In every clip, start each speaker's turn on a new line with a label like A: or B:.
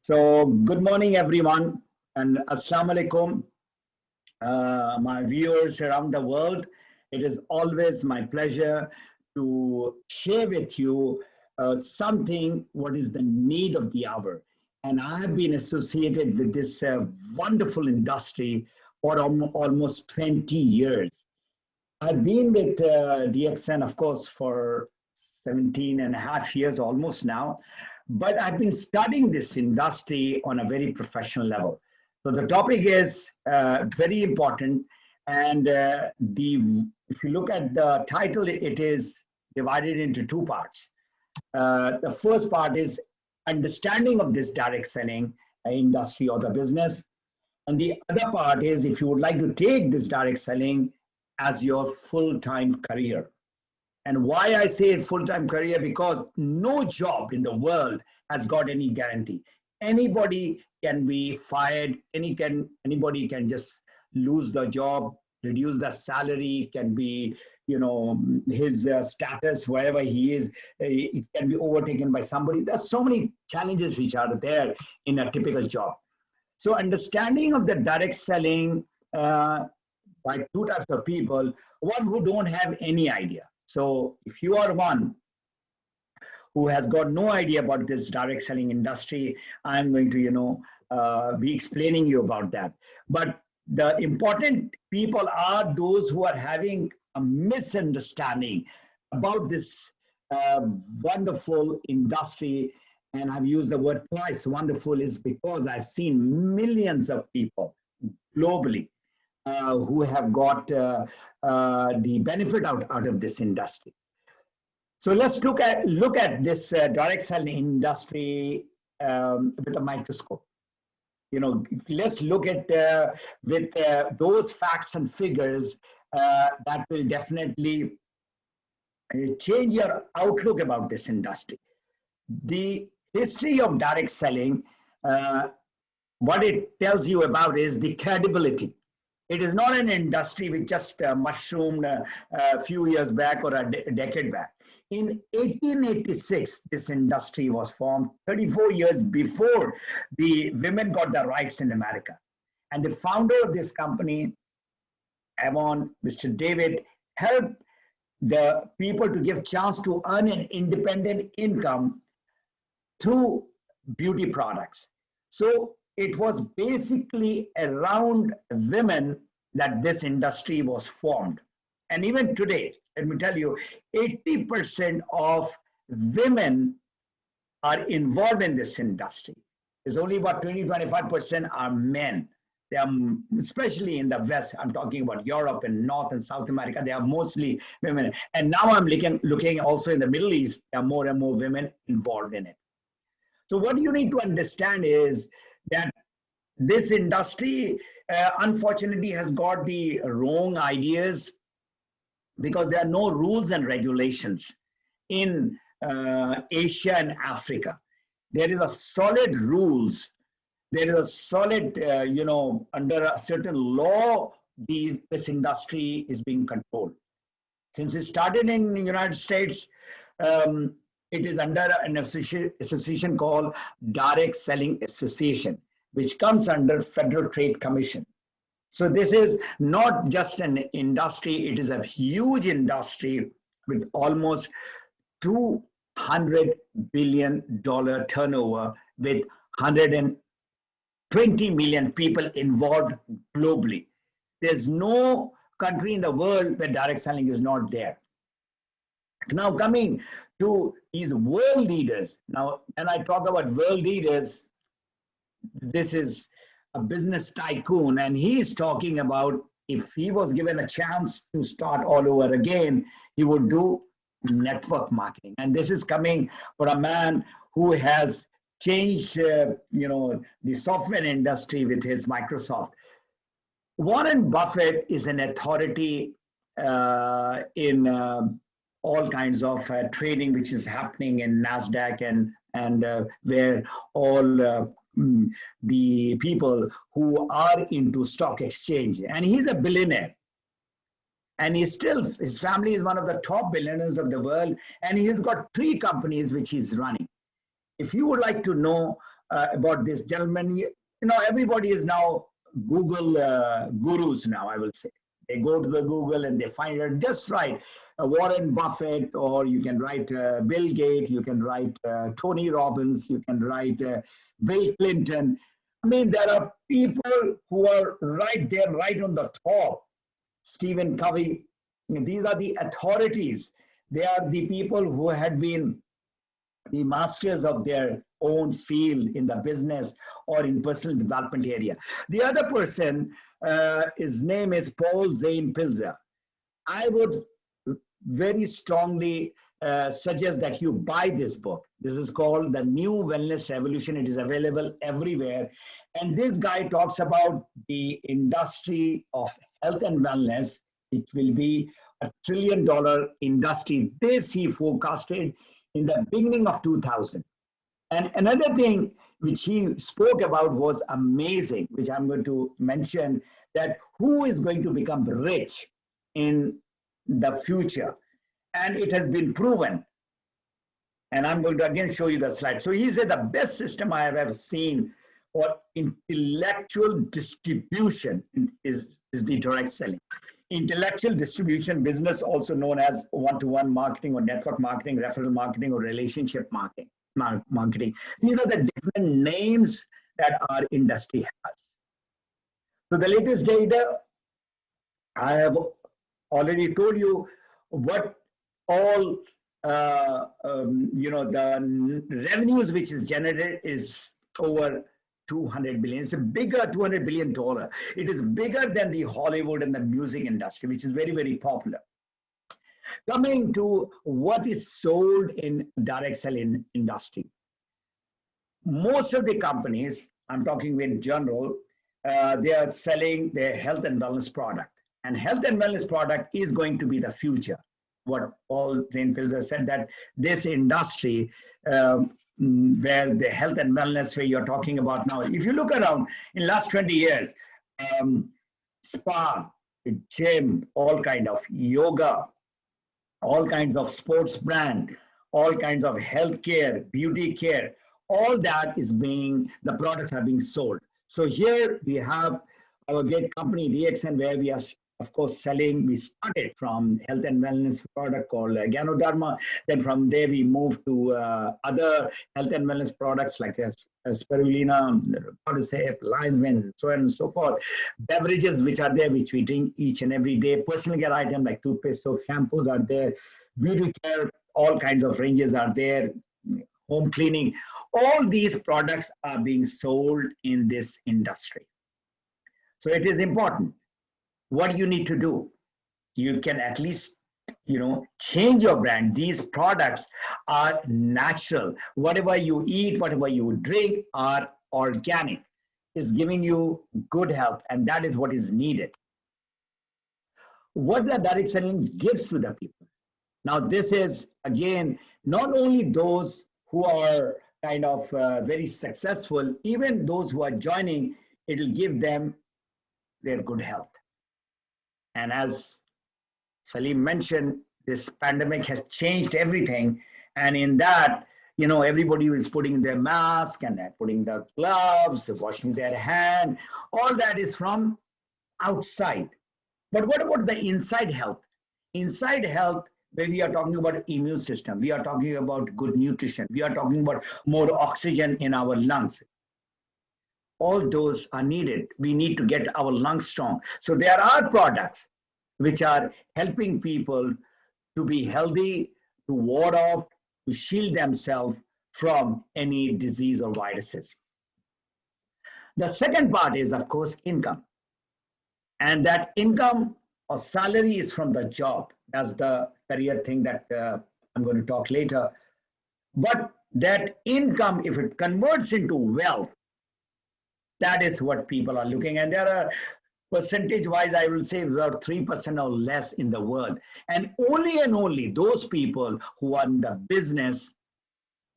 A: So, good morning, everyone, and Assalamu alaikum, my viewers around the world. It is always my pleasure to share with you something what is the need of the hour. And I have been associated with this wonderful industry for almost 20 years. I've been with DXN, of course, for 17 and a half years almost now, but I've been studying this industry on a very professional level. So the topic is very important, and if you look at the title, it is divided into two parts. The first part is understanding of this direct selling industry or the business, and the other part is if you would like to take this direct selling as your full-time career. And why I say full-time career, because no job in the world has got any guarantee. Anybody can be fired, anybody can just lose the job, reduce the salary, can be, his status, wherever he is, it can be overtaken by somebody. There's so many challenges which are there in a typical job. So understanding of the direct selling by two types of people, one who don't have any idea. So if you are one who has got no idea about this direct selling industry, I'm going to, be explaining you about that. But the important people are those who are having a misunderstanding about this wonderful industry. And I've used the word twice, wonderful, is because I've seen millions of people globally who have got the benefit out of this industry. So let's look at this direct selling industry with a microscope. Let's look at with those facts and figures that will definitely change your outlook about this industry. The history of direct selling, what it tells you about is the credibility. It is not an industry which just mushroomed a few years back or a decade back. In 1886, this industry was formed, 34 years before the women got the rights in America. And the founder of this company, Avon, Mr. David, helped the people to give chance to earn an independent income through beauty products. So it was basically around women that this industry was formed. And even today, let me tell you, 80% of women are involved in this industry. There's only about 20-25% are men. They are, especially in the West, I'm talking about Europe and North and South America, they are mostly women. And now I'm looking also in the Middle East, there are more and more women involved in it. So what you need to understand is that this industry, unfortunately, has got the wrong ideas because there are no rules and regulations in Asia and Africa. There is a solid rules. There is a solid, under a certain law, this industry is being controlled. Since it started in the United States, it is under an association called Direct Selling Association, which comes under Federal Trade Commission. So this is not just an industry, it is a huge industry with almost $200 billion turnover with 120 million people involved globally. There's no country in the world where direct selling is not there. Now coming to these world leaders, now when I talk about world leaders, this is a business tycoon, and he's talking about if he was given a chance to start all over again, he would do network marketing. And this is coming for a man who has changed, the software industry with his Microsoft. Warren Buffett is an authority in all kinds of trading, which is happening in NASDAQ and where all the people who are into stock exchange, and he's a billionaire, and his family is one of the top billionaires of the world, and he's got 3 companies which he's running. If you would like to know about this gentleman. Everybody is now Google gurus now, I will say. They go to the Google and they find it just right. Warren Buffett, or you can write Bill Gates, you can write Tony Robbins, you can write Bill Clinton. I mean, there are people who are right there, right on the top. Stephen Covey. These are the authorities. They are the people who had been the masters of their own field in the business or in personal development area. The other person, his name is Paul Zane Pilzer. I would very strongly suggest that you buy this book. This is called The New Wellness Revolution. It is available everywhere. And this guy talks about the industry of health and wellness. It will be $1 trillion industry. This he forecasted in the beginning of 2000. And another thing which he spoke about was amazing, which I'm going to mention, that who is going to become rich in the future. And it has been proven. And I'm going to again show you the slide. So he said the best system I have ever seen for intellectual distribution is the direct selling. Intellectual distribution business, also known as one-to-one marketing or network marketing, referral marketing, or relationship marketing. These are the different names that our industry has. So the latest data, I have already told you what all the revenues which is generated is over 200 billion. It's a bigger $200 billion. It is bigger than the Hollywood and the music industry, which is very, very popular. Coming to what is sold in direct selling industry. Most of the companies, I'm talking in general, they are selling their health and wellness product. And health and wellness product is going to be the future. What Paul Zane Pilzer said, that this industry, where the health and wellness, where you're talking about now, if you look around in last 20 years, spa, gym, all kind of yoga, all kinds of sports brand, all kinds of healthcare, beauty care, all that is being, the products are being sold. So here we have our great company, ReAxon, where we are, of course, selling. We started from health and wellness product called Ganoderma. Then from there, we moved to other health and wellness products like spirulina, cordyceps, lion's mane, so on and so forth. Beverages which are there, which we drink each and every day. Personal care items like toothpaste, soap, shampoos are there. Beauty care, all kinds of ranges are there. Home cleaning. All these products are being sold in this industry. So it is important. What you need to do, you can at least, change your brand. These products are natural. Whatever you eat, whatever you drink are organic. It's giving you good health, and that is what is needed. What the direct selling gives to the people. Now, this is, again, not only those who are kind of very successful, even those who are joining, it'll give them their good health. And as Salim mentioned, this pandemic has changed everything. And in that, everybody is putting their mask and they're putting the gloves, washing their hand. All that is from outside. But what about the inside health? Inside health, where we are talking about immune system, we are talking about good nutrition, we are talking about more oxygen in our lungs. All those are needed. We need to get our lungs strong. So there are products which are helping people to be healthy, to ward off, to shield themselves from any disease or viruses. The second part is, of course, income. And that income or salary is from the job. That's the career thing that I'm going to talk later. But that income, if it converts into wealth, that is what people are looking at. There are percentage-wise, I will say about 3% or less in the world. And only those people who are in the business,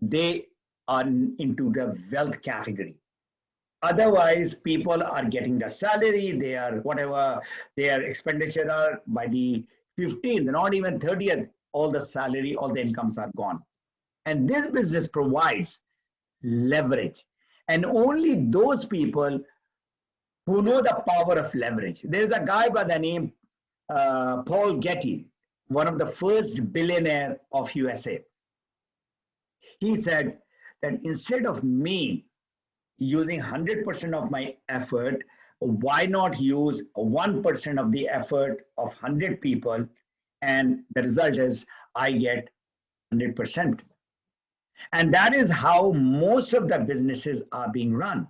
A: they are into the wealth category. Otherwise, people are getting the salary, they are whatever their expenditure are by the 15th, not even 30th, all the salary, all the incomes are gone. And this business provides leverage. And only those people who know the power of leverage. There's a guy by the name Paul Getty, one of the first billionaire of USA. He said that instead of me using 100% of my effort, why not use 1% of the effort of 100 people? And the result is I get 100%. And that is how most of the businesses are being run.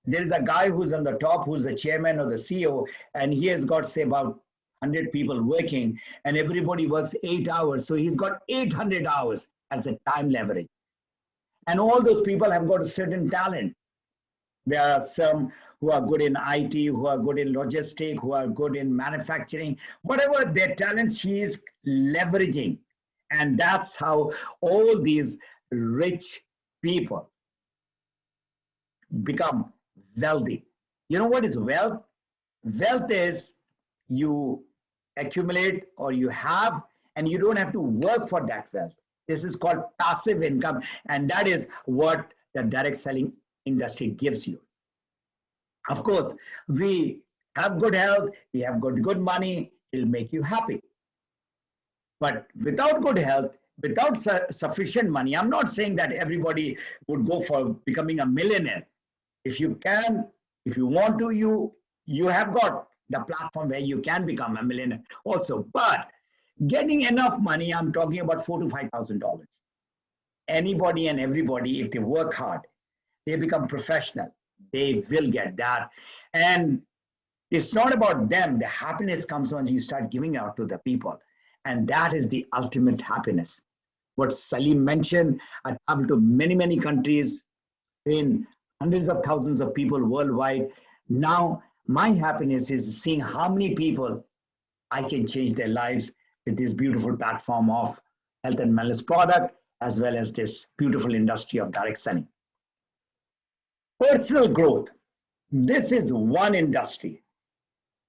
A: There is a guy who's on the top, who's the chairman or the CEO, and he has got, say, about 100 people working, and everybody works 8 hours. So he's got 800 hours as a time leverage. And all those people have got a certain talent. There are some who are good in IT, who are good in logistics, who are good in manufacturing, whatever their talents he is leveraging. And that's how all these rich people become wealthy. You know what is wealth? Wealth is you accumulate or you have, and you don't have to work for that wealth. This is called passive income, and that is what the direct selling industry gives you. Of course, we have good health, we have good money, it'll make you happy. But without good health, without sufficient money, I'm not saying that everybody would go for becoming a millionaire. If you can, if you want to, you have got the platform where you can become a millionaire also. But getting enough money, I'm talking about $4,000 to $5,000. Anybody and everybody, if they work hard, they become professional, they will get that. And it's not about them. The happiness comes when you start giving out to the people. And that is the ultimate happiness. What Salim mentioned, I traveled to many, many countries, in hundreds of thousands of people worldwide. Now, my happiness is seeing how many people I can change their lives with this beautiful platform of health and wellness product, as well as this beautiful industry of direct selling. Personal growth. This is one industry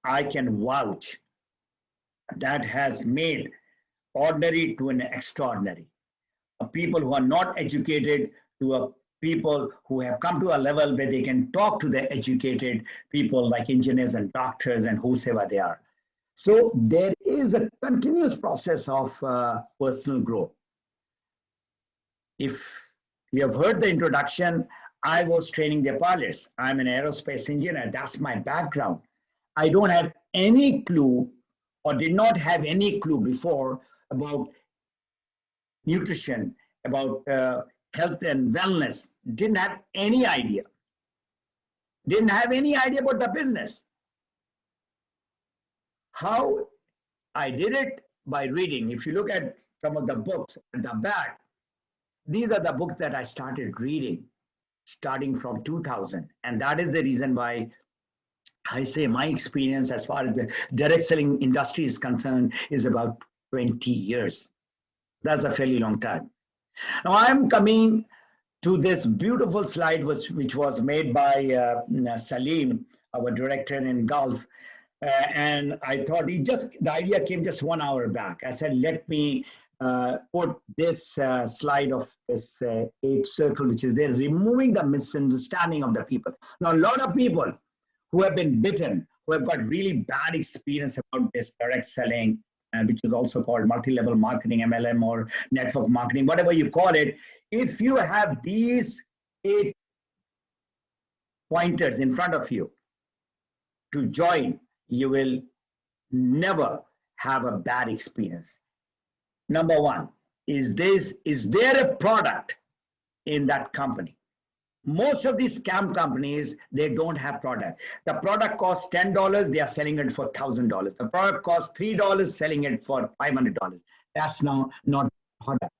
A: I can vouch that has made ordinary to an extraordinary. People who are not educated to a people who have come to a level where they can talk to the educated people like engineers and doctors and whosoever they are. So there is a continuous process of personal growth. If you have heard the introduction, I was training the pilots. I'm an aerospace engineer. That's my background. I don't have any clue, or did not have any clue before, about nutrition, about health and wellness. Didn't have any idea. Didn't have any idea about the business. How I did it? By reading. If you look at some of the books at the back, these are the books that I started reading starting from 2000. And that is the reason why I say my experience as far as the direct selling industry is concerned is about 20 years. That's a fairly long time. Now I'm coming to this beautiful slide which was made by Salim, our director in Gulf. And I thought the idea came just 1 hour back. I said, let me put this slide of this 8 circle, which is there, removing the misunderstanding of the people. Now, a lot of people who have been bitten, who have got really bad experience about this direct selling, which is also called multi-level marketing, MLM, or network marketing, whatever you call it. If you have these 8 pointers in front of you to join, you will never have a bad experience. Number 1, is there a product in that company? Most of these scam companies, they don't have product. The product costs $10, they are selling it for $1,000. The product costs $3, selling it for $500. That's not product.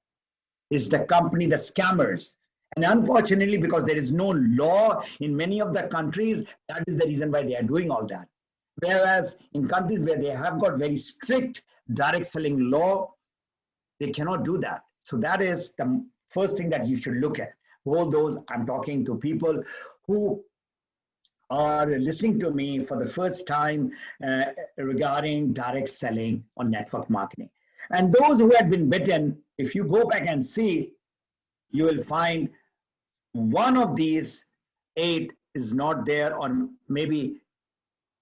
A: It's the company, the scammers. And unfortunately, because there is no law in many of the countries, that is the reason why they are doing all that. Whereas in countries where they have got very strict direct selling law, they cannot do that. So that is the first thing that you should look at. All those, I'm talking to people who are listening to me for the first time regarding direct selling or network marketing. And those who had been bitten, if you go back and see, you will find one of these 8 is not there, or maybe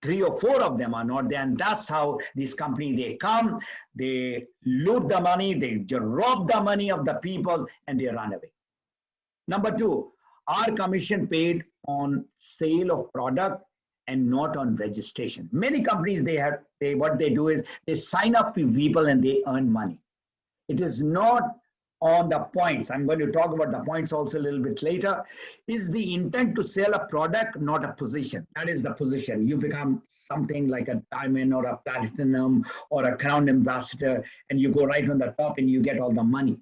A: 3 or 4 of them are not there. And that's how this company, they come, they loot the money, they rob the money of the people, and they run away. Number 2, our commission paid on sale of product and not on registration. Many companies, what they do is they sign up people and they earn money. It is not on the points. I'm going to talk about the points also a little bit later. Is the intent to sell a product, not a position. That is the position. You become something like a diamond or a platinum or a crown ambassador, and you go right on the top and you get all the money.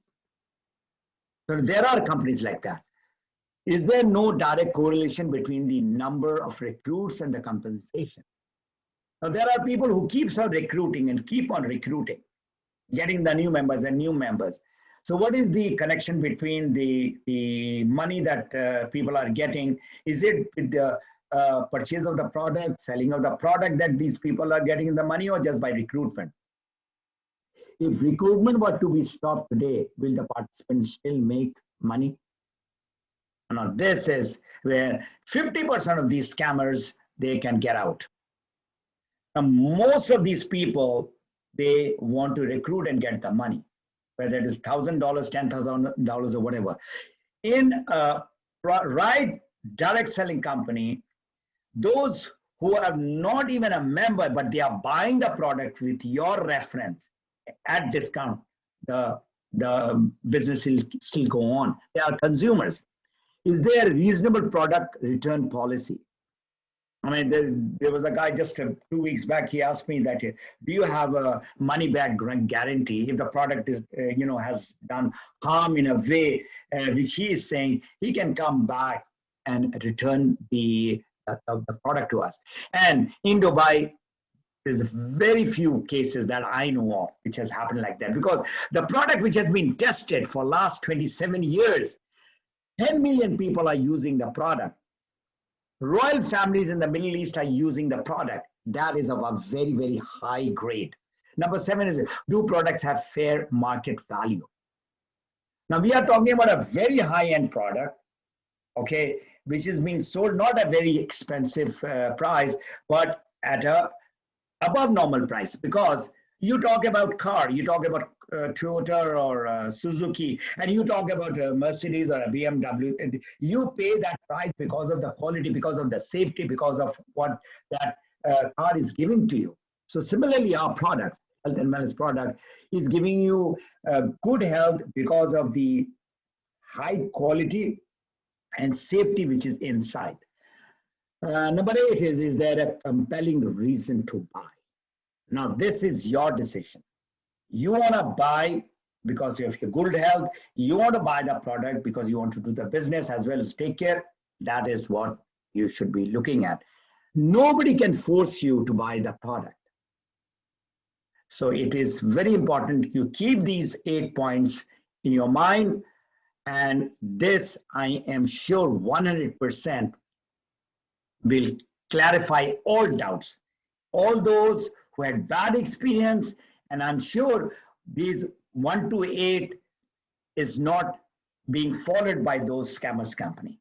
A: So there are companies like that. Is there no direct correlation between the number of recruits and the compensation? Now, there are people who keep on recruiting and keep on recruiting, getting the new members and new members. So what is the connection between the money that people are getting? Is it with the purchase of the product, selling of the product that these people are getting the money, or just by recruitment? If recruitment were to be stopped today, will the participants still make money? Now, this is where 50% of these scammers, they can get out. Now, most of these people, they want to recruit and get the money, whether it is $1,000, $10,000 or whatever. In a right direct selling company, those who are not even a member, but they are buying the product with your reference at discount, the business will still go on. They are consumers. Is there a reasonable product return policy? I mean, there was a guy just 2 weeks back, he asked me that, do you have a money back guarantee if the product is, has done harm in a way, which he is saying he can come back and return the product to us. And in Dubai, there's very few cases that I know of which has happened like that, because the product which has been tested for last 27 years, 10 million people are using the product. Royal families in the Middle East are using the product. That is of a very, very high grade. Number 7 is, do products have fair market value? Now we are talking about a very high-end product, okay, which is being sold not at a very expensive price, but at a above normal price. Because you talk about car, you talk about Toyota or Suzuki, and you talk about a Mercedes or a BMW, and you pay that price because of the quality, because of the safety, because of what that car is giving to you. So similarly, our products, health and wellness product, is giving you good health because of the high quality and safety which is inside. Number 8 is there a compelling reason to buy? Now, this is your decision. You want to buy because you have good health. You want to buy the product because you want to do the business as well as take care. That is what you should be looking at. Nobody can force you to buy the product. So it is very important you keep these 8 points in your mind. And this, I am sure 100% will clarify all doubts. All those who had bad experience, and I'm sure these 1 to 8 is not being followed by those scammers company.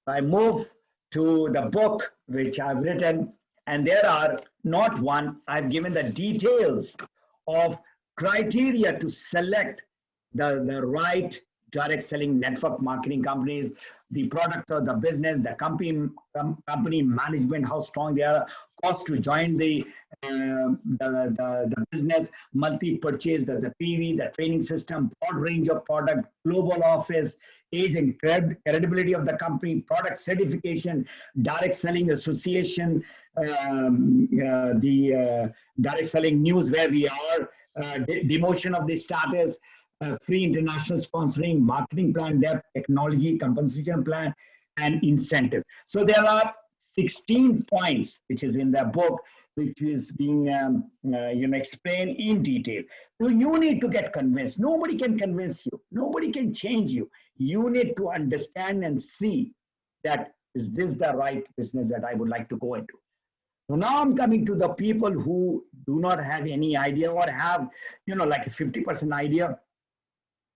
A: I move to the book which I've written, and there are not one, I've given the details of criteria to select the right direct selling network marketing companies, the products or the business, the company management, how strong they are, cost to join the business, multi-purchase, the PV, the training system, broad range of product, global office, age and credibility of the company, product certification, direct selling association, the direct selling news where we are, demotion of the status, free international sponsoring, marketing plan, depth, technology, compensation plan, and incentive. So there are 16 points which is in the book, which is being explained in detail. So you need to get convinced. Nobody can convince you. Nobody can change you. You need to understand and see that is this the right business that I would like to go into. So now I'm coming to the people who do not have any idea or have, like a 50% idea.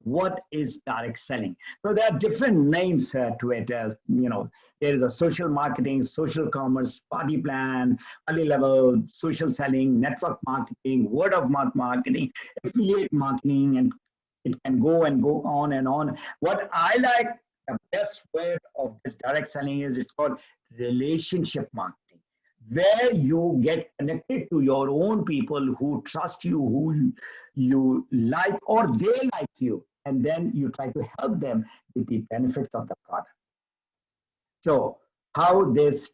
A: What is direct selling? So there are different names to it. As you know, there is a social marketing, social commerce, party plan, early level social selling, network marketing, word of mouth marketing, affiliate marketing, and it can go and go on and on. What I like, the best word of this direct selling is it's called relationship marketing, where you get connected to your own people who trust you, who you like, or they like you, and then you try to help them with the benefits of the product. So, how this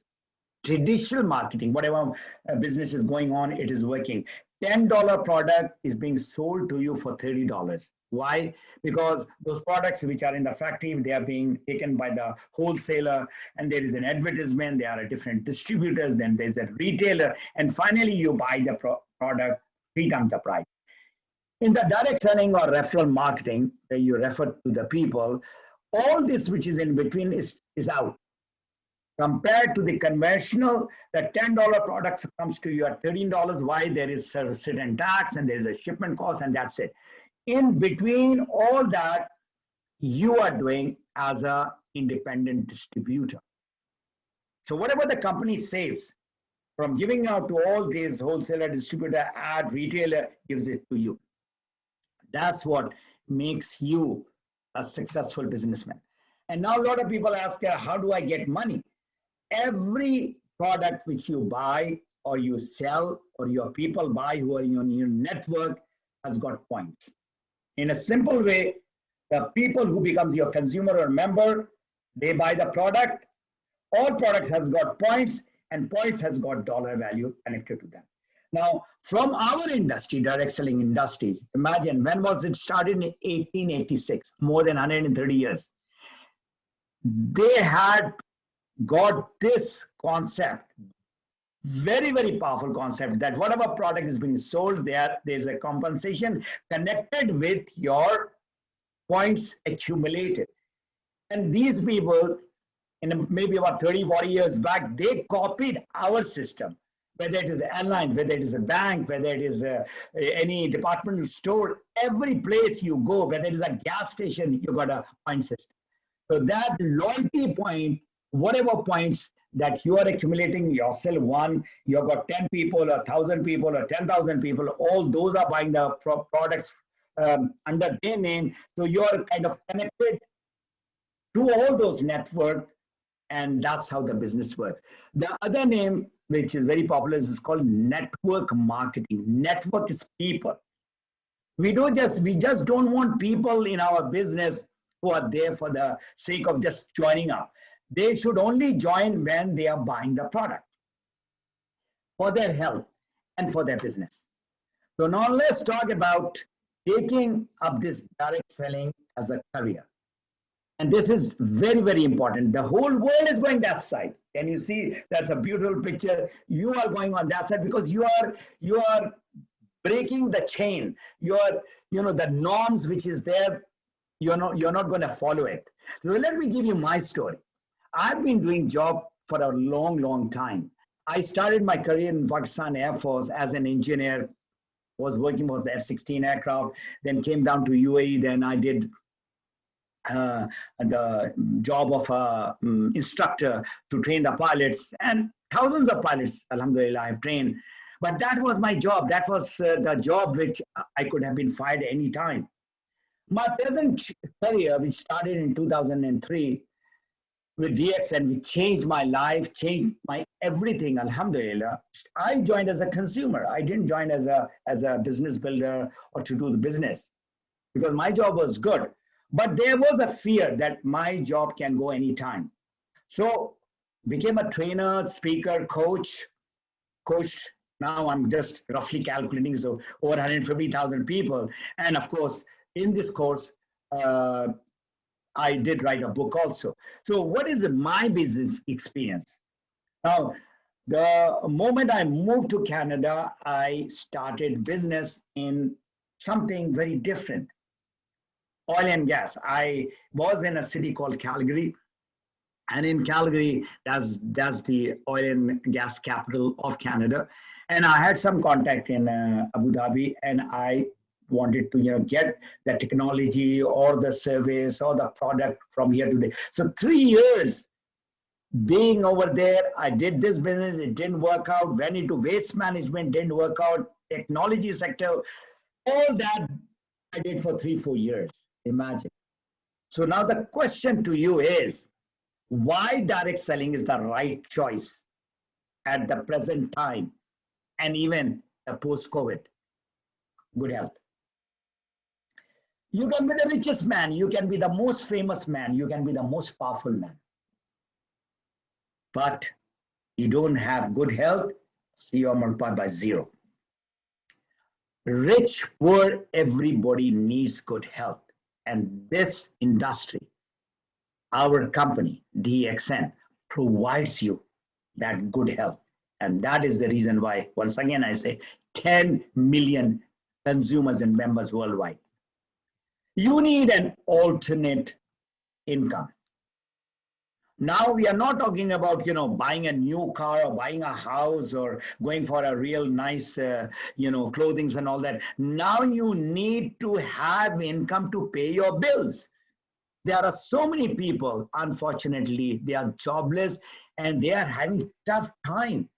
A: traditional marketing, whatever business is going on, it is working. $10 product is being sold to you for $30. Why? Because those products which are in the factory, they are being taken by the wholesaler, and there is an advertisement, there are different distributors, then there's a retailer, and finally you buy the product 3 times the price. In the direct selling or referral marketing, where you refer to the people, all this which is in between is out. Compared to the conventional, the $10 products comes to you at $13. Why? There is certain tax and there is a shipment cost, and that's it. In between all that, you are doing as an independent distributor. So whatever the company saves from giving out to all these wholesaler, distributor, ad, retailer, gives it to you. That's what makes you a successful businessman. And now a lot of people ask, how do I get money? Every product which you buy or you sell or your people buy who are in your network has got points. In a simple way, the people who becomes your consumer or member, they buy the product. All products have got points, and points has got dollar value connected to them. Now, from our industry, direct selling industry, imagine when was it started? In 1886, more than 130 years. They had got this concept, very, very powerful concept, that whatever product is being sold, there's a compensation connected with your points accumulated. And these people, in maybe about 30, 40 years back, they copied our system, whether it is an airline, whether it is a bank, whether it is any departmental store, every place you go, whether it is a gas station, you got a point system. So that loyalty point, whatever points that you are accumulating yourself, one, you've got 10 people or 1,000 people or 10,000 people, all those are buying the products under their name. So you're kind of connected to all those networks, and that's how the business works. The other name, which is very popular, is called network marketing. Network is people. We just don't want people in our business who are there for the sake of just joining up. They should only join when they are buying the product for their health and for their business. So now let's talk about taking up this direct selling as a career. And this is very, very important. The whole world is going that side. Can you see? That's a beautiful picture. You are going on that side because you are breaking the chain. The norms which is there, you're not going to follow it. So let me give you my story. I've been doing job for a long, long time. I started my career in Pakistan Air Force as an engineer, was working with the F-16 aircraft, then came down to UAE, then I did the job of a instructor to train the pilots, and thousands of pilots, alhamdulillah, I've trained. But that was my job. That was the job which I could have been fired any time. My present career, which started in 2003 with DXN, which changed my life, changed my everything, alhamdulillah. I joined as a consumer. I didn't join as a business builder or to do the business, because my job was good. But there was a fear that my job can go anytime. So became a trainer, speaker, coach. Now I'm just roughly calculating, so over 150,000 people. And of course, in this course, I did write a book also. So what is my business experience? Now, the moment I moved to Canada, I started business in something very different. Oil and gas. I was in a city called Calgary, and in Calgary, that's the oil and gas capital of Canada. And I had some contact in Abu Dhabi, and I wanted to, get the technology or the service or the product from here to there. So 3 years being over there, I did this business, it didn't work out, went into waste management, didn't work out, technology sector, all that I did for 3, 4 years. Imagine. So now the question to you is, why direct selling is the right choice at the present time and even post-COVID? Good health. You can be the richest man, you can be the most famous man, you can be the most powerful man. But you don't have good health, you are multiplied by 0. Rich, poor, everybody needs good health. And this industry, our company, DXN, provides you that good health. And that is the reason why, once again, I say 10 million consumers and members worldwide. You need an alternate income. Now we are not talking about, buying a new car or buying a house or going for a real nice, clothing and all that. Now you need to have income to pay your bills. There are so many people, unfortunately, they are jobless and they are having tough time.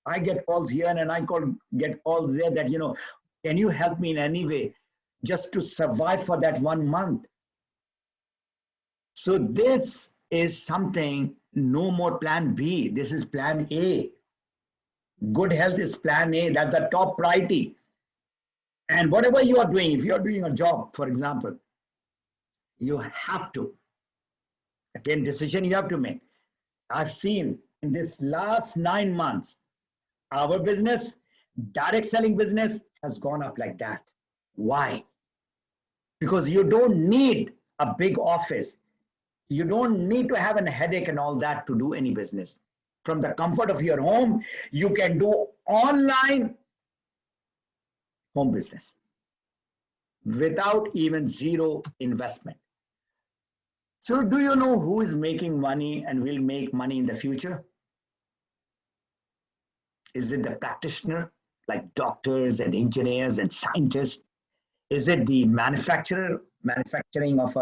A: I get calls here and I get calls there that, can you help me in any way just to survive for that 1 month? So this is something, no more plan B. This is plan A. Good health is plan A. That's the top priority. And whatever you are doing, if you are doing a job, for example, you have to, again, decision you have to make. I've seen in this last 9 months, our business, direct selling business has gone up like that. Why? Because you don't need a big office. You don't need to have a headache and all that to do any business. From the comfort of your home, you can do online home business without even 0 investment. So do you know who is making money and will make money in the future? Is it the practitioner, like doctors and engineers and scientists? Is it the manufacturing of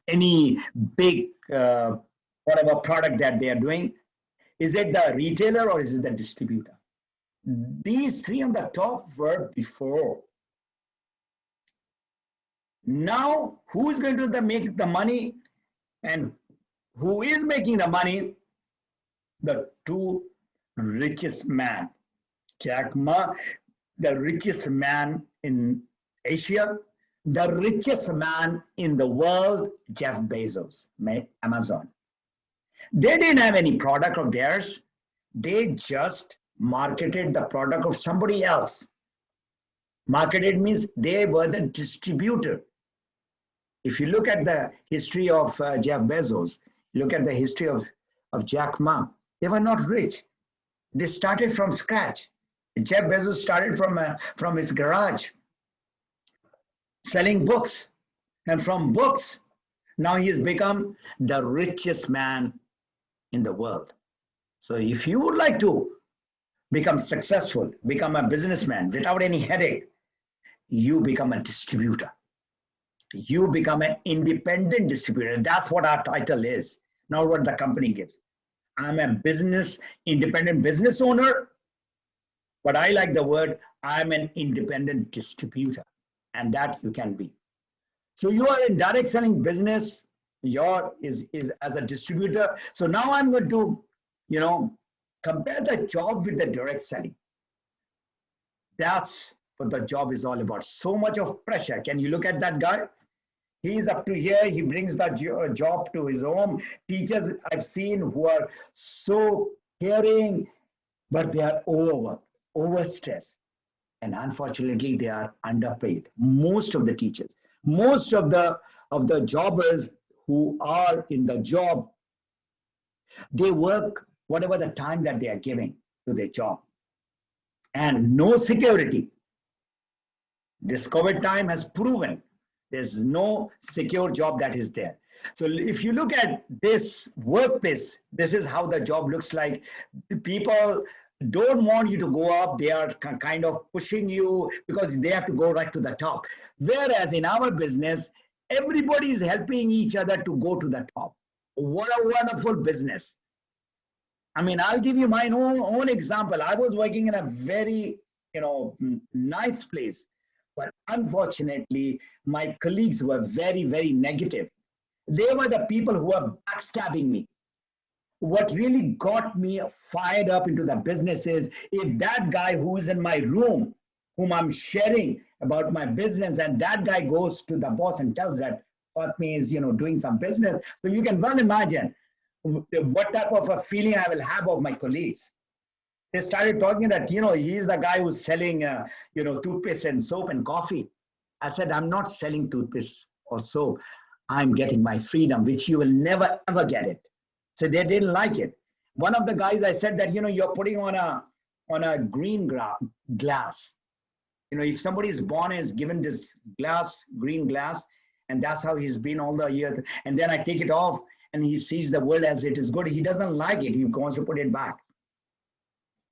A: any big whatever product that they are doing? Is it the retailer or is it the distributor? These 3 on the top were before. Now, who is going to make the money and who is making the money? The 2 richest man, Jack Ma, the richest man in Asia, the richest man in the world, Jeff Bezos, Amazon. They didn't have any product of theirs. They just marketed the product of somebody else. Marketed means they were the distributor. If you look at the history of Jeff Bezos, look at the history of Jack Ma, they were not rich. They started from scratch. Jeff Bezos started from his garage, selling books. And from books, now he has become the richest man in the world. So if you would like to become successful, become a businessman without any headache, you become a distributor. You become an independent distributor. That's what our title is, not what the company gives. I'm a independent business owner, but I like the word, I'm an independent distributor, and that you can be. So you are in direct selling business, is as a distributor. So now I'm going to, compare the job with the direct selling. That's what the job is all about. So much of pressure. Can you look at that guy? He's up to here. He brings that job to his home. Teachers I've seen who are so caring, but they are overworked, overstressed. And unfortunately, they are underpaid. Most of the teachers, most of the jobbers who are in the job, they work whatever the time that they are giving to their job. And no security. This COVID time has proven there's no secure job that is there. So if you look at this workplace, this is how the job looks like. People don't want you to go up. They are kind of pushing you because they have to go right to the top. Whereas in our business, everybody is helping each other to go to the top. What a wonderful business. I mean, I'll give you my own example. I was working in a very, nice place, but unfortunately, my colleagues were very, very negative. They were the people who were backstabbing me. What really got me fired up into the business is if that guy who's in my room, whom I'm sharing about my business, and that guy goes to the boss and tells that Fatmi is, doing some business. So you can well imagine what type of a feeling I will have of my colleagues. They started talking that, he's the guy who's selling, toothpaste and soap and coffee. I said, I'm not selling toothpaste or soap. I'm getting my freedom, which you will never, ever get it. So they didn't like it. One of the guys, I said that, you're putting on a green glass. If somebody is born and is given this green glass, and that's how he's been all the years, and then I take it off and he sees the world as it is good, he doesn't like it. He wants to put it back.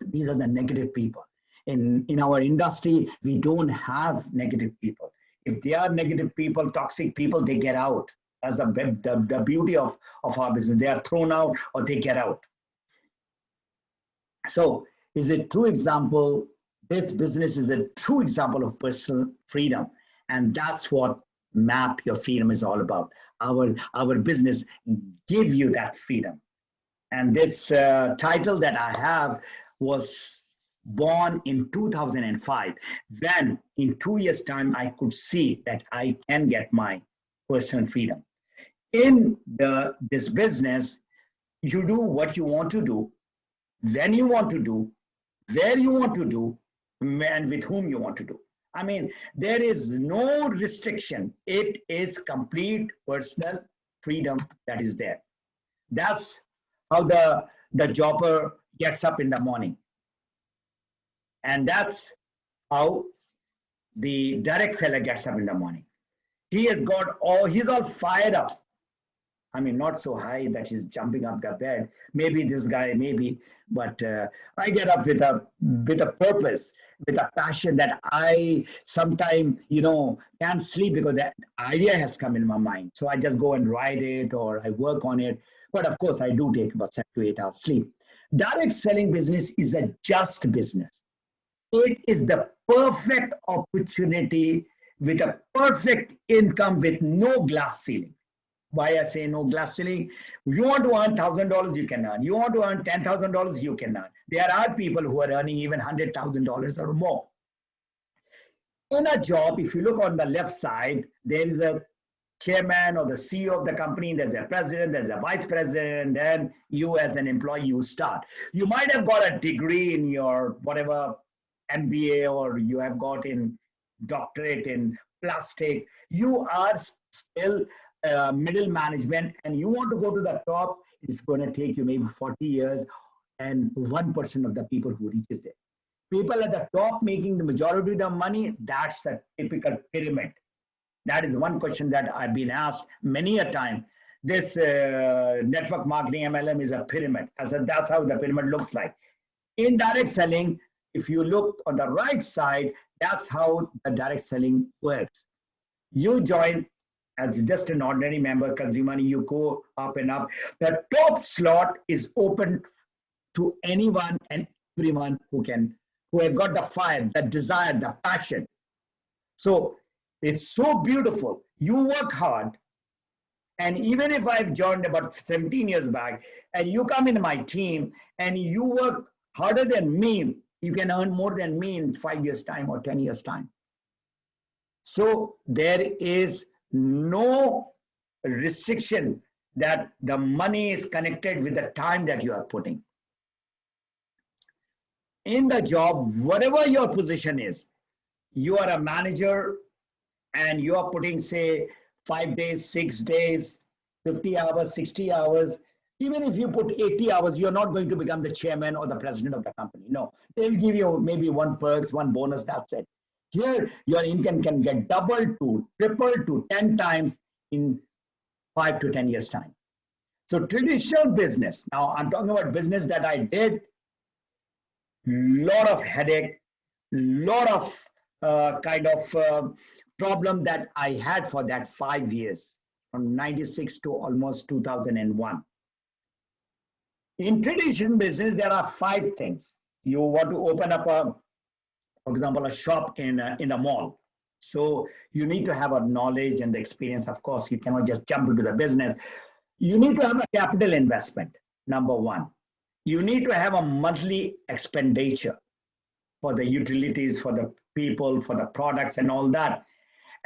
A: These are the negative people. In our industry, we don't have negative people. If they are negative people, toxic people, they get out. That's the beauty of our business. They are thrown out or they get out. So is a true example. This business is a true example of personal freedom. And that's what Map Your Freedom is all about. Our business give you that freedom. And this title that I have was born in 2005. Then in 2 years' time, I could see that I can get my personal freedom. In this business, you do what you want to do, when you want to do, where you want to do, and with whom you want to do. I mean, there is no restriction. It is complete personal freedom that is there. That's how the jobber gets up in the morning. And that's how the direct seller gets up in the morning. He's all fired up. I mean, not so high that he's jumping up the bed. Maybe this guy, but I get up with a purpose, with a passion that I sometimes, can't sleep because that idea has come in my mind. So I just go and write it or I work on it. But of course, I do take about 7 to 8 hours sleep. Direct selling business is a just business. It is the perfect opportunity with a perfect income with no glass ceiling. Why I say no glass ceiling? You want to earn $1,000, you can earn. You want to earn $10,000, you can earn. There are people who are earning even $100,000 or more. In a job, if you look on the left side, there is a chairman or the CEO of the company, there's a president, there's a vice president, and then you as an employee, you start. You might have got a degree in your whatever MBA, or you have got in doctorate in plastic. You are still middle management, and you want to go to the top. It's going to take you maybe 40 years, and 1% of the people who reaches there. People at the top making the majority of the money, that's a typical pyramid. That is one question that I've been asked many a time. This network marketing MLM is a pyramid. I said, that's how the pyramid looks like. In direct selling, if you look on the right side, that's how the direct selling works. You join as just an ordinary member, consumer, you go up and up. The top slot is open to anyone and everyone who have got the fire, the desire, the passion. So it's so beautiful. You work hard. And even if I've joined about 17 years back and you come in my team and you work harder than me, you can earn more than me in 5 years' time or 10 years' time. So there is no restriction that the money is connected with the time that you are putting. In the job, whatever your position is, you are a manager and you are putting, say, 5 days, 6 days, 50 hours, 60 hours. Even if you put 80 hours, you're not going to become the chairman or the president of the company. No, they'll give you maybe one perks, one bonus, that's it. Here, your income can get doubled to triple to 10 times in 5 to 10 years' time. So traditional business, now I'm talking about business that I did lot of headache, lot of problem that I had for that 5 years, from 96 to almost 2001. In traditional business, there are five things. You want to open up for example, a shop in a mall. So you need to have a knowledge and the experience. Of course, you cannot just jump into the business. You need to have a capital investment, number one. You need to have a monthly expenditure for the utilities, for the people, for the products and all that.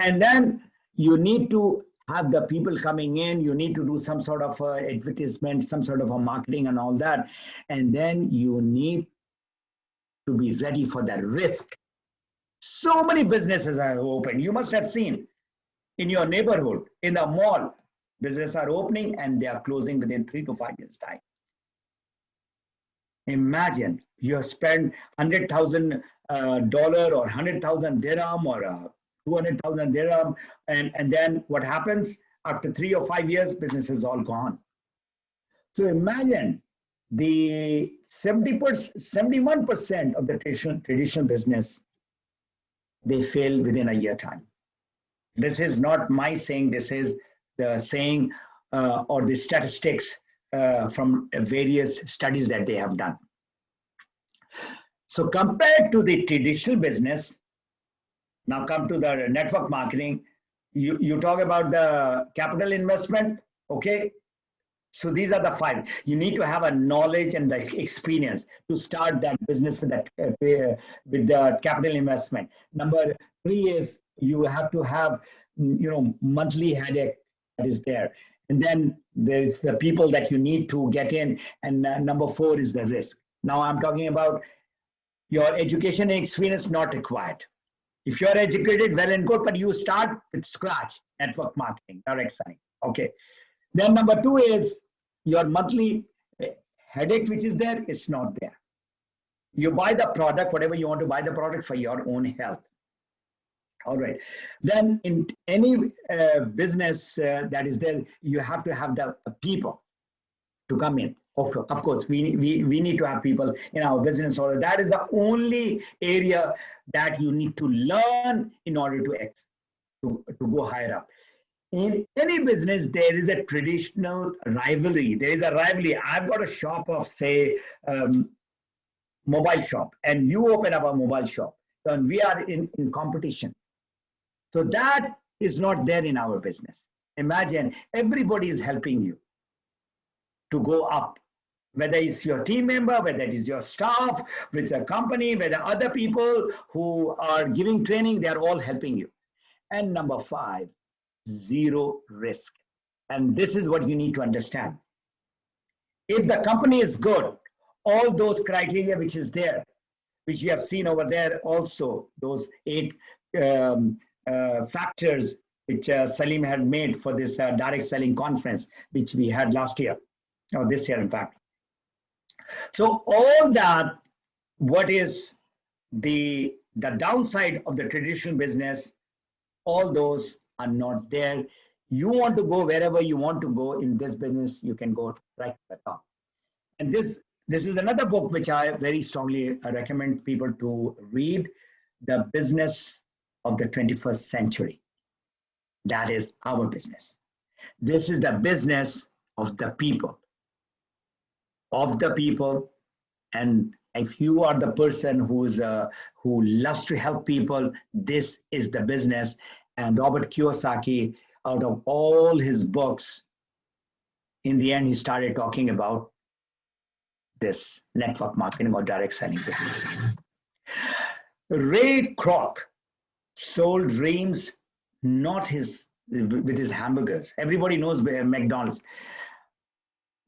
A: And then you need to have the people coming in. You need to do some sort of advertisement, some sort of a marketing and all that. And then you need to be ready for the risk. So many businesses are open. You must have seen in your neighborhood, in the mall, businesses are opening and they are closing within 3 to 5 years' time. Imagine you have spent $100,000 or 100,000 dirham or 200,000 dirham, and then what happens after 3 or 5 years? Business is all gone. So imagine the 71% of the traditional business, they fail within a year time. This is not my saying. This is the saying or the statistics from various studies that they have done. So compared to the traditional business, now come to the network marketing. You talk about the capital investment, okay? So these are the five. You need to have a knowledge and the experience to start that business with the capital investment. Number three is you have to have monthly headache that is there. And then there's the people that you need to get in. And number four is the risk. Now I'm talking about your education and experience not required. If you're educated, well and good, but you start with scratch, network marketing, direct selling. Okay. Then number two is your monthly headache, which is there, it's not there. You buy the product, whatever you want to buy the product for your own health. All right. Then in any business that is there, you have to have the people to come in. Of course, we need to have people in our business. So that is the only area that you need to learn in order to go higher up. In any business, there is a traditional rivalry. There is a rivalry. I've got a shop of, say, mobile shop, and you open up a mobile shop, and we are in competition. So that is not there in our business. Imagine everybody is helping you to go up, whether it's your team member, whether it is your staff, with a company, whether other people who are giving training, they are all helping you. And number five, zero risk. And this is what you need to understand. If the company is good, all those criteria which is there, which you have seen over there also, those 8 factors which Salim had made for this direct selling conference, which we had last year, or this year in fact. So all that, what is the downside of the traditional business, all those are not there. You want to go wherever you want to go in this business, you can go right to the top. And this is another book which I very strongly recommend people to read, The Business of the 21st Century. That is our business. This is the business of the people. And if you are the person who loves to help people, this is the business. And Robert Kiyosaki, out of all his books, in the end, he started talking about this network marketing or direct selling. Ray Kroc sold dreams, not with his hamburgers. Everybody knows McDonald's.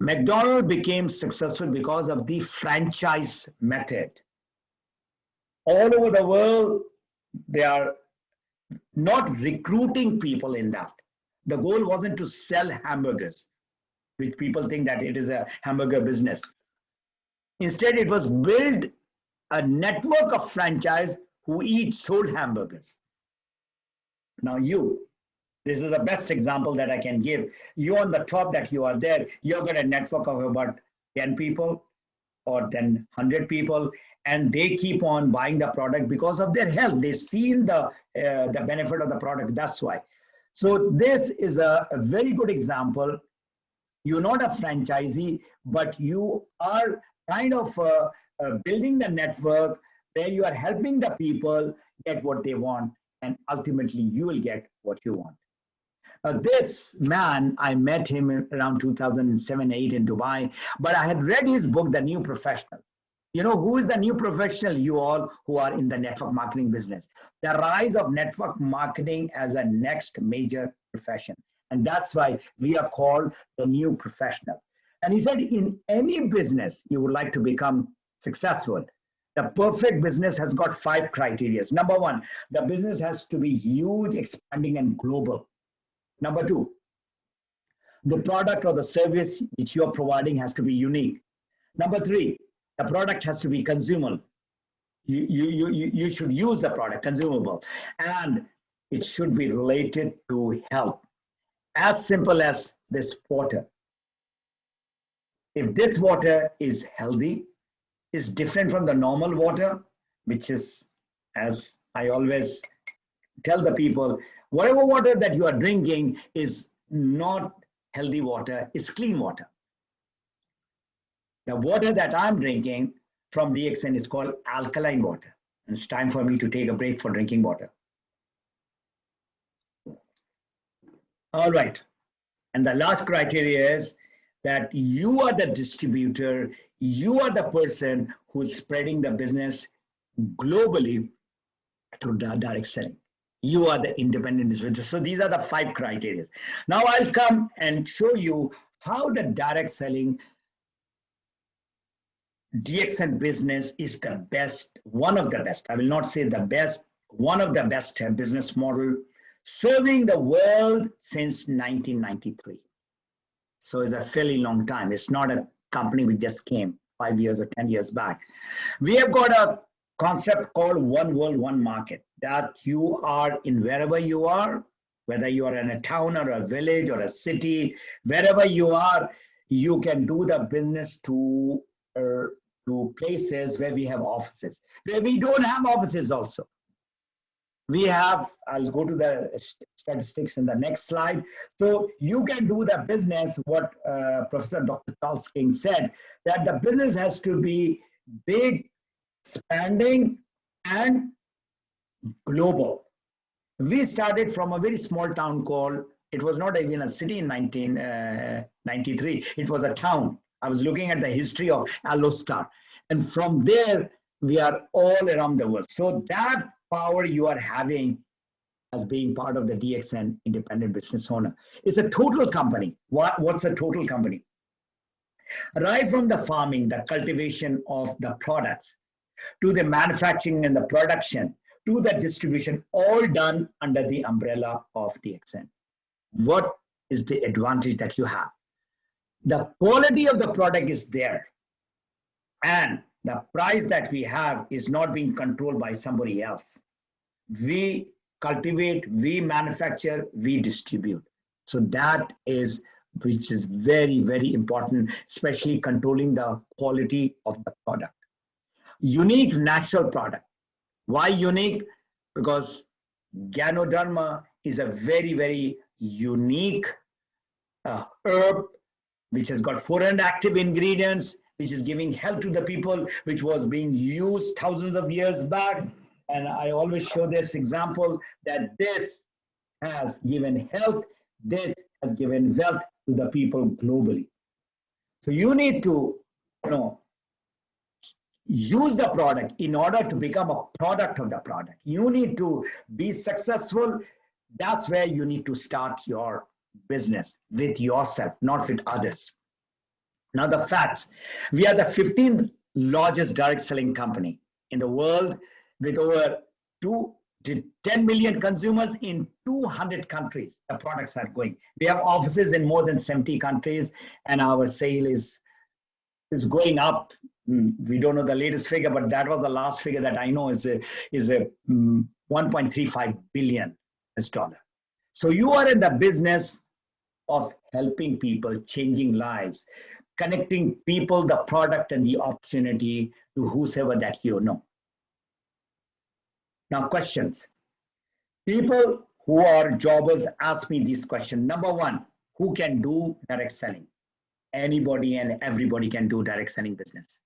A: McDonald's became successful because of the franchise method. All over the world, they are not recruiting people in that. The goal wasn't to sell hamburgers, which people think that it is a hamburger business. Instead, it was build a network of franchise who each sold hamburgers. Now this is the best example that I can give. You on the top that you are there, you've got a network of about 10 people. or then 100 people, and they keep on buying the product because of their health. They've seen the benefit of the product. That's why. So this is a very good example. You're not a franchisee, but you are kind of building the network where you are helping the people get what they want, and ultimately you will get what you want. This man, I met him around 2007-8 in Dubai, but I had read his book, The New Professional. You know who is the new professional? You all who are in the network marketing business. The rise of network marketing as a next major profession. And that's why we are called the new professional. And he said, in any business you would like to become successful, the perfect business has got 5 criteria. Number 1, the business has to be huge, expanding, and global. Number 2, the product or the service which you are providing has to be unique. Number 3, the product has to be consumable. You should use the product, consumable, and it should be related to health. As simple as this water. If this water is healthy, is different from the normal water, which is, as I always tell the people, whatever water that you are drinking is not healthy water, it's clean water. The water that I'm drinking from DXN is called alkaline water. And it's time for me to take a break for drinking water. All right. And the last criteria is that you are the distributor, you are the person who's spreading the business globally through direct selling. You are the independent distributor. So these are the 5 criteria. Now I'll come and show you how the direct selling DXN business is the best, one of the best. I will not say the best, one of the best business model serving the world since 1993. So it's a fairly long time. It's not a company which just came 5 years or 10 years back. We have got a concept called one world, one market, that you are in wherever you are, whether you are in a town or a village or a city, wherever you are, you can do the business to places where we have offices. Where we don't have offices also. We have, I'll go to the statistics in the next slide. So you can do the business, what Professor Dr. Charles King said, that the business has to be big, expanding, and global. We started from a very small town called, it was not even a city in 1993, it was a town. I was looking at the history of Alostar. And from there, we are all around the world. So that power you are having as being part of the DXN independent business owner is a total company. What's a total company? Right from the farming, the cultivation of the products, to the manufacturing and the production, to the distribution, all done under the umbrella of DXN. What is the advantage that you have? The quality of the product is there, and the price that we have is not being controlled by somebody else. We cultivate, we manufacture, we distribute. So that is, which is very, very important, especially controlling the quality of the product. Unique natural product. Why unique? Because Ganoderma is a very, very unique herb which has got 400 active ingredients, which is giving health to the people, which was being used thousands of years back. And I always show this example that this has given health, this has given wealth to the people globally. So you need to, use the product in order to become a product of the product. You need to be successful. That's where you need to start your business, with yourself, not with others. Now the facts. We are the 15th largest direct selling company in the world, with over 2 to 10 million consumers in 200 countries. The products are going. We have offices in more than 70 countries, and our sale is going up. We don't know the latest figure, but that was the last figure that I know is a 1.35 billion dollar. So you are in the business of helping people, changing lives, connecting people, the product, and the opportunity to whosoever that you know. Now, questions. People who are jobbers ask me this question. Number one, who can do direct selling? Anybody and everybody can do direct selling business.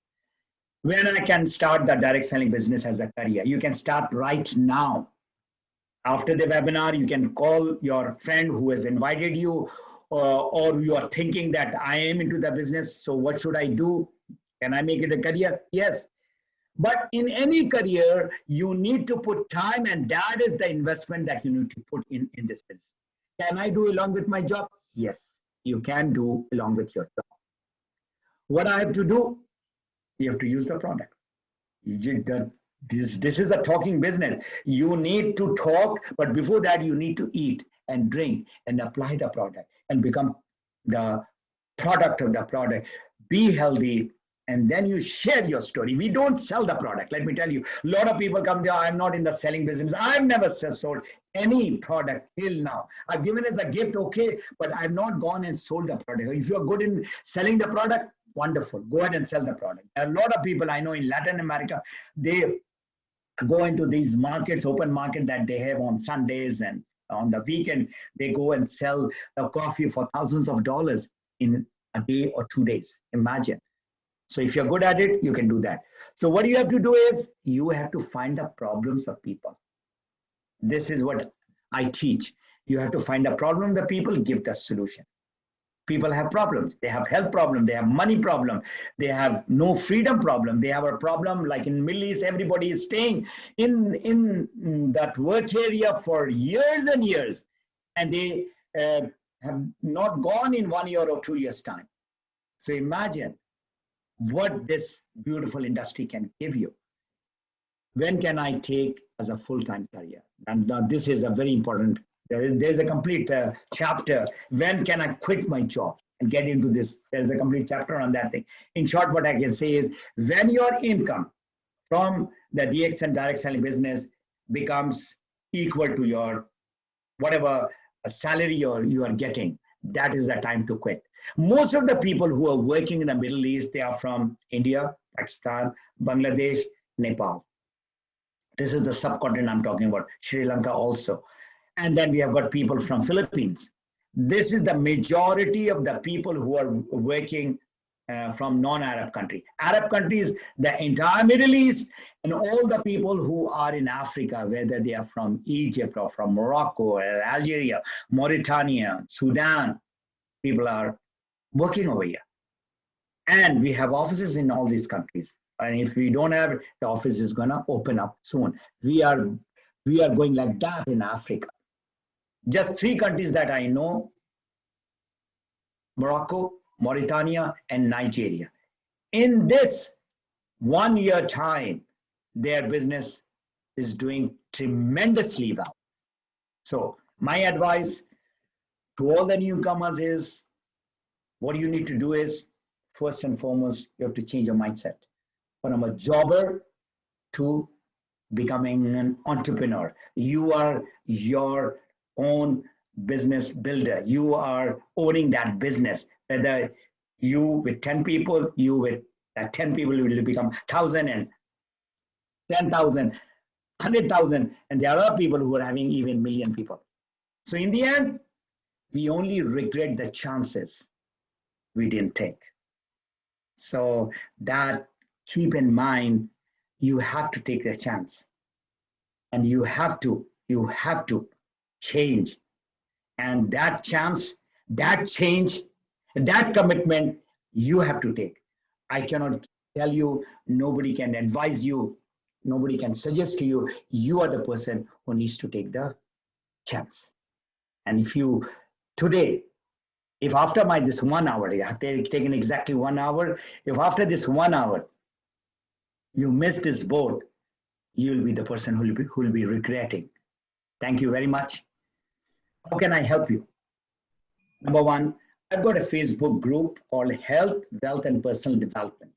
A: When I can start the direct selling business as a career, you can start right now. After the webinar, you can call your friend who has invited you, or you are thinking that I am into the business, so what should I do? Can I make it a career? Yes. But in any career, you need to put time, and that is the investment that you need to put in this business. Can I do along with my job? Yes, you can do along with your job. What I have to do? You have to use the product. This is a talking business. You need to talk, but before that, you need to eat and drink and apply the product and become the product of the product. Be healthy, and then you share your story. We don't sell the product. Let me tell you, a lot of people come there. I'm not in the selling business. I've never sold any product till now. I've given as a gift, okay, but I've not gone and sold the product. If you're good in selling the product, wonderful. Go ahead and sell the product. A lot of people I know in Latin America, they go into these markets, open market that they have on Sundays and on the weekend. They go and sell the coffee for thousands of dollars in a day or 2 days. Imagine. So if you're good at it, you can do that. So what you have to do is you have to find the problems of people. This is what I teach. You have to find the problem of the people, give the solution. People have problems. They have health problem. They have money problem. They have no freedom problem. They have a problem like in Middle East, everybody is staying in that work area for years and years. And they have not gone in 1 year or 2 years time. So imagine what this beautiful industry can give you. When can I take as a full-time career? And this is a very important, there's a complete chapter. When can I quit my job and get into this? There's a complete chapter on that thing. In short, what I can say is when your income from the DX and direct selling business becomes equal to your whatever salary you are getting, that is the time to quit. Most of the people who are working in the Middle East, they are from India, Pakistan, Bangladesh, Nepal. This is the subcontinent I'm talking about, Sri Lanka also. And then we have got people from Philippines. This is the majority of the people who are working from non-Arab country. Arab countries, the entire Middle East, and all the people who are in Africa, whether they are from Egypt or from Morocco or Algeria, Mauritania, Sudan, people are working over here. And we have offices in all these countries. And if we don't have, the office is gonna open up soon. We are going like that in Africa. Just 3 countries that I know: Morocco, Mauritania, and Nigeria. In this 1 year time, their business is doing tremendously well. So my advice to all the newcomers is, what you need to do is, first and foremost, you have to change your mindset from a jobber to becoming an entrepreneur. You are your own business builder. You are owning that business. Whether you with 10 people, you with that 10 people will become 1,000 and 10,000, 100,000, and there are people who are having even million people. So in the end, we only regret the chances we didn't take. So that, keep in mind, you have to take the chance, and you have to change. And that chance, that change, that commitment, you have to take. I cannot tell you, nobody can advise you, nobody can suggest to you. You are the person who needs to take the chance. And if you today, if after this 1 hour, I have taken exactly 1 hour, if after this 1 hour you miss this boat, you'll be the person who will be regretting. Thank you very much. How can I help you? Number one, I've got a Facebook group called Health, Wealth, and Personal Development.